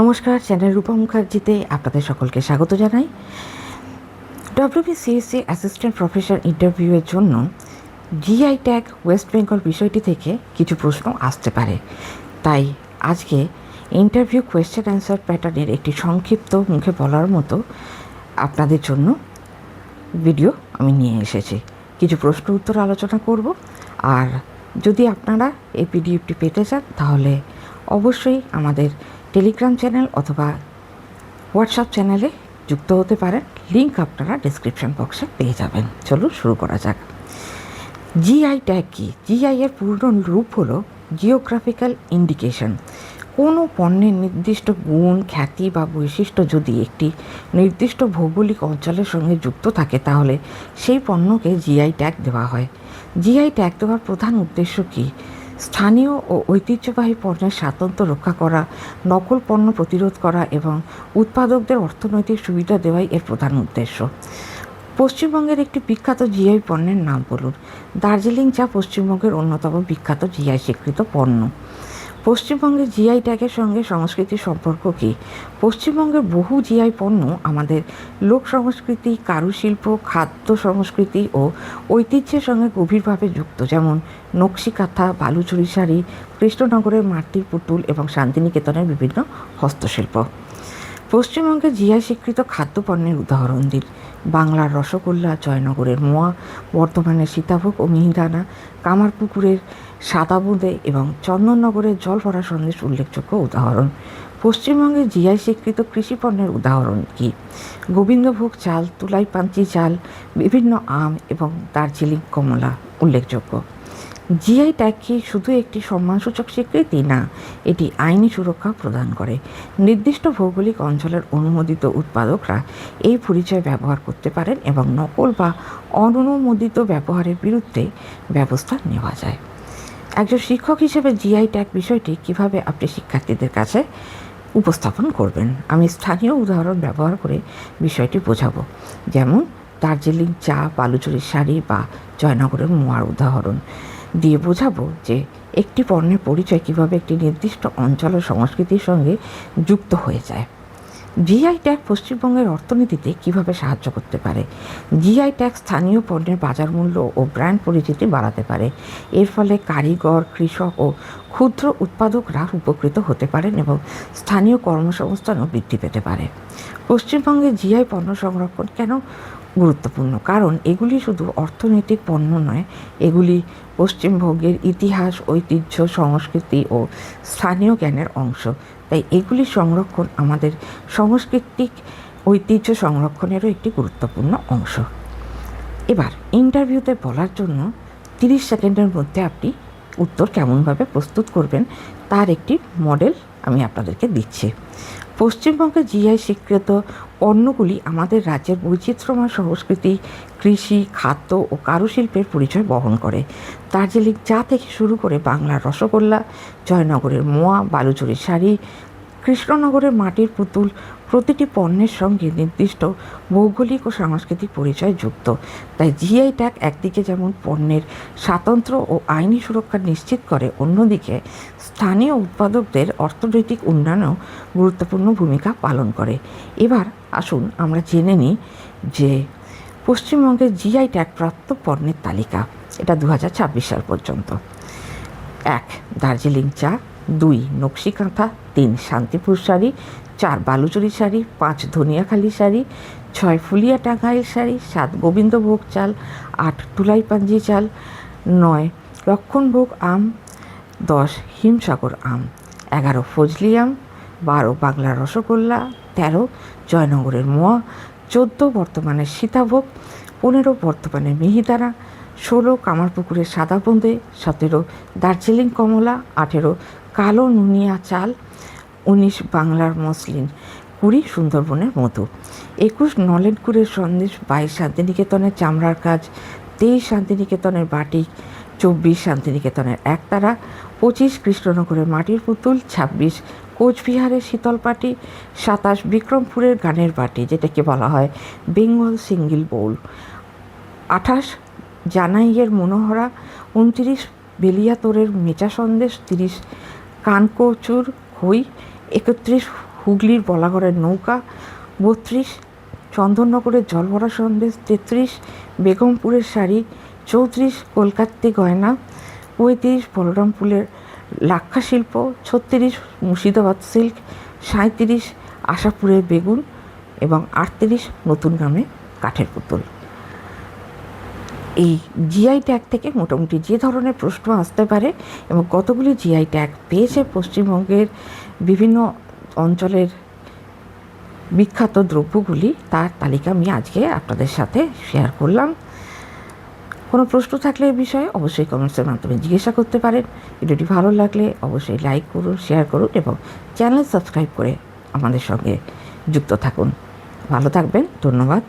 নমস্কার, চ্যানেল রূপা মুখার্জিতে আপনাদের সকলকে স্বাগত জানাই। ডব্লিউবিসিএসসি অ্যাসিস্ট্যান্ট প্রফেসর ইন্টারভিউয়ের জন্য জিআই ট্যাগ ওয়েস্ট বেঙ্গল বিষয়টি থেকে কিছু প্রশ্ন আসতে পারে, তাই আজকে ইন্টারভিউ কোয়েশ্চেন অ্যান্সার প্যাটার্নের একটি সংক্ষিপ্ত মুখে বলার মতো আপনাদের জন্য ভিডিও আমি নিয়ে এসেছি। কিছু প্রশ্ন উত্তর আলোচনা করব, আর যদি আপনারা এই পিডিএফটি পেতে চান তাহলে অবশ্যই আমাদের টেলিগ্রাম চ্যানেল অথবা হোয়াটসঅ্যাপ চ্যানেলে যুক্ত হতে পারেন। লিঙ্ক আপনারা ডেসক্রিপশন বক্সে পেয়ে যাবেন। চলুন শুরু করা যাক। জিআই ট্যাগ কি? জিআই এর পূর্ণ রূপ হলো জিওগ্রাফিক্যাল ইন্ডিকেশন। কোনো পণ্যের নির্দিষ্ট গুণ, খ্যাতি বা বৈশিষ্ট্য যদি একটি নির্দিষ্ট ভৌগোলিক অঞ্চলের সঙ্গে যুক্ত থাকে তাহলে সেই পণ্যকে জিআই ট্যাগ দেওয়া হয়। জিআই ট্যাগ দেওয়ার প্রধান উদ্দেশ্য কী? স্থানীয় ও ঐতিহ্যবাহী পণ্যের স্বাতন্ত্র্য রক্ষা করা, নকল পণ্য প্রতিরোধ করা এবং উৎপাদকদের অর্থনৈতিক সুবিধা দেওয়াই এর প্রধান উদ্দেশ্য। পশ্চিমবঙ্গের একটি বিখ্যাত জিআই পণ্যের নাম বলুন। দার্জিলিং চা পশ্চিমবঙ্গের অন্যতম বিখ্যাত জিআই স্বীকৃত পণ্য। পশ্চিমবঙ্গের জিআই ট্যাগের সঙ্গে সংস্কৃতির সম্পর্ক কী? পশ্চিমবঙ্গের বহু জিআই পণ্য আমাদের লোক সংস্কৃতি, কারুশিল্প, খাদ্য সংস্কৃতি ও ঐতিহ্যের সঙ্গে গভীরভাবে যুক্ত, যেমন নকশি কাঁথা, বালুচরী শাড়ি, কৃষ্ণনগরের মাটির পুতুল এবং শান্তিনিকেতনের বিভিন্ন হস্তশিল্প। পশ্চিমবঙ্গের জিআই স্বীকৃত খাদ্যপণ্যের উদাহরণ দিন। বাংলার রসগোল্লা, জয়নগরের মোয়া, বর্ধমানের সীতাভোগ ও মিহিদানা, কামারপুকুরের সাদা বোঁদে এবং চন্দননগরের জল ভরা সন্দেশ উল্লেখযোগ্য উদাহরণ। পশ্চিমবঙ্গের জিআই স্বীকৃত কৃষিপণ্যের উদাহরণ কি? গোবিন্দভোগ চাল, তুলাইপাঞ্চি চাল, বিভিন্ন আম এবং দার্জিলিং কমলা উল্লেখযোগ্য। জিআই ট্যাগ কি শুধু একটি সম্মানসূচক স্বীকৃতি? না, এটি আইনি সুরক্ষা প্রদান করে। নির্দিষ্ট ভৌগোলিক অঞ্চলের অনুমোদিত উৎপাদকরা এই পরিচয় ব্যবহার করতে পারেন এবং নকল বা অননুমোদিত ব্যবহারের বিরুদ্ধে ব্যবস্থা নেওয়া যায়। একজন শিক্ষক হিসেবে জিআই ট্যাগ বিষয়টি কিভাবে আপনি শিক্ষার্থীদের কাছে উপস্থাপন করবেন? আমি স্থানীয় উদাহরণ ব্যবহার করে বিষয়টি বোঝাবো, যেমন দার্জিলিং চা, বালুচরীর শাড়ি বা জয়নগরের মোয়ার উদাহরণ দিয়ে বোঝাবো যে একটি পণ্যের পরিচয় কীভাবে একটি নির্দিষ্ট অঞ্চল ও সংস্কৃতির সঙ্গে যুক্ত হয়ে যায়। জিআই ট্যাগ পশ্চিমবঙ্গের অর্থনীতিতে কিভাবে সাহায্য করতে পারে? জিআই ট্যাগ স্থানীয় পণ্যের বাজার মূল্য ও ব্র্যান্ড পরিচিতি বাড়াতে পারে। এর ফলে কারিগর, কৃষক ও ক্ষুদ্র উৎপাদকরা উপকৃত হতে পারেন এবং স্থানীয় কর্মসংস্থানও বৃদ্ধি পেতে পারে। পশ্চিমবঙ্গে জিআই পণ্য সংরক্ষণ কেন গুরুত্বপূর্ণ? কারণ এগুলি শুধু অর্থনৈতিক পণ্য নয়, এগুলি পশ্চিমবঙ্গের ইতিহাস, ঐতিহ্য, সংস্কৃতি ও স্থানীয় জ্ঞানের অংশ। তাই এগুলি সংরক্ষণ আমাদের সাংস্কৃতিক ঐতিহ্য সংরক্ষণেরও একটি গুরুত্বপূর্ণ অংশ। এবার ইন্টারভিউতে বলার জন্য 30 সেকেন্ডের মধ্যে আপনি উত্তর কেমনভাবে প্রস্তুত করবেন তার একটি মডেল আমি আপনাদেরকে দিচ্ছি। পশ্চিমবঙ্গে জিআই স্বীকৃত পণ্যগুলি আমাদের রাজ্যের বৈচিত্র্যময় সংস্কৃতি, কৃষি, খাদ্য ও কারুশিল্পের পরিচয় বহন করে। দার্জিলিং চা থেকে শুরু করে বাংলার রসগোল্লা, জয়নগরের মোয়া, বালুচরীর শাড়ি, কৃষ্ণনগরের মাটির পুতুল, প্রতিটি পণ্যের সঙ্গে নির্দিষ্ট ভৌগোলিক ও সাংস্কৃতিক পরিচয় যুক্ত। তাই জিআই ট্যাগ একদিকে যেমন পণ্যের স্বাতন্ত্র্য ও আইনি সুরক্ষা নিশ্চিত করে, অন্যদিকে স্থানীয় উৎপাদকদের অর্থনৈতিক উন্নয়নেও গুরুত্বপূর্ণ ভূমিকা পালন করে। এবার আসুন আমরা জেনে নিই যে পশ্চিমবঙ্গের জিআই ট্যাগ প্রাপ্ত পণ্যের তালিকা। এটা 2026 সাল পর্যন্ত। 1. দার্জিলিং চা, 2. নকশি কাঁথা, 3. শান্তিপুর শাড়ি, 4. বালুচরী শাড়ি, 5. ধনিয়াখালি শাড়ি, 6. ফুলিয়া টাঙ্গাইল শাড়ি, 7. গোবিন্দভোগ চাল, 8. তুলাইপাঞ্জি চাল, 9. লক্ষণভোগ আম, 10. হিমসাগর আম, 11. ফজলি আম, 12. বাংলার রসগোল্লা, 13. জয়নগরের মোয়া, 14. বর্তমানের সীতাভোগ, 15. বর্তমানের মিহিদানা, 16. কামারপুকুরের সাদা বোঁদে, 17. দার্জিলিং কমলা, 18. কালো নুনিয়া চাল, 19. বাংলার মসলিন, 20. সুন্দরবনের মধু, 21. নলেনগুড়ের সন্দেশ, 22. শান্তিনিকেতনের চামড়ার কাজ, 23. শান্তিনিকেতনের বাটিক, 24. শান্তিনিকেতনের একতারা, 25. কৃষ্ণনগরের মাটির পুতুল, 26. কোচবিহারের শীতলপাটি, 27. বিক্রমপুরের গানের বাটি যেটাকে বলা হয় বেঙ্গল সিঙ্গল বোল, 28. জানাইয়ের মনোহরা, 29. বেলিয়াতোরের মেচা সন্দেশ, 30. কানকচুর খই, 31. হুগলির বলাগড়ের নৌকা 32, চন্দননগরের জলভরা সন্দেশ 33, বেগমপুরের শাড়ি 34, কলকাতা গয়না 35, বলরামপুরের লাক্ষা শিল্প 36, মুর্শিদাবাদ সিল্ক 37, আশাপুরের বেগুন এবং 38 নতুন গ্রামে কাঠের পুতুল। এই জিআই ট্যাগ থেকে মোটামুটি যে ধরনের প্রশ্ন আসতে পারে এবং কতগুলি জিআই ট্যাগ পেয়েছে পশ্চিমবঙ্গের বিভিন্ন অঞ্চলের বিখ্যাত দ্রব্যগুলি, তার তালিকা আমি আজকে আপনাদের সাথে শেয়ার করলাম। কোনো প্রশ্ন থাকলে এই বিষয়ে অবশ্যই কমেন্টসের মাধ্যমে জিজ্ঞাসা করতে পারেন। ভিডিওটি ভালো লাগলে অবশ্যই লাইক করুন, শেয়ার করুন এবং চ্যানেল সাবস্ক্রাইব করে আমাদের সঙ্গে যুক্ত থাকুন। ভালো থাকবেন, ধন্যবাদ।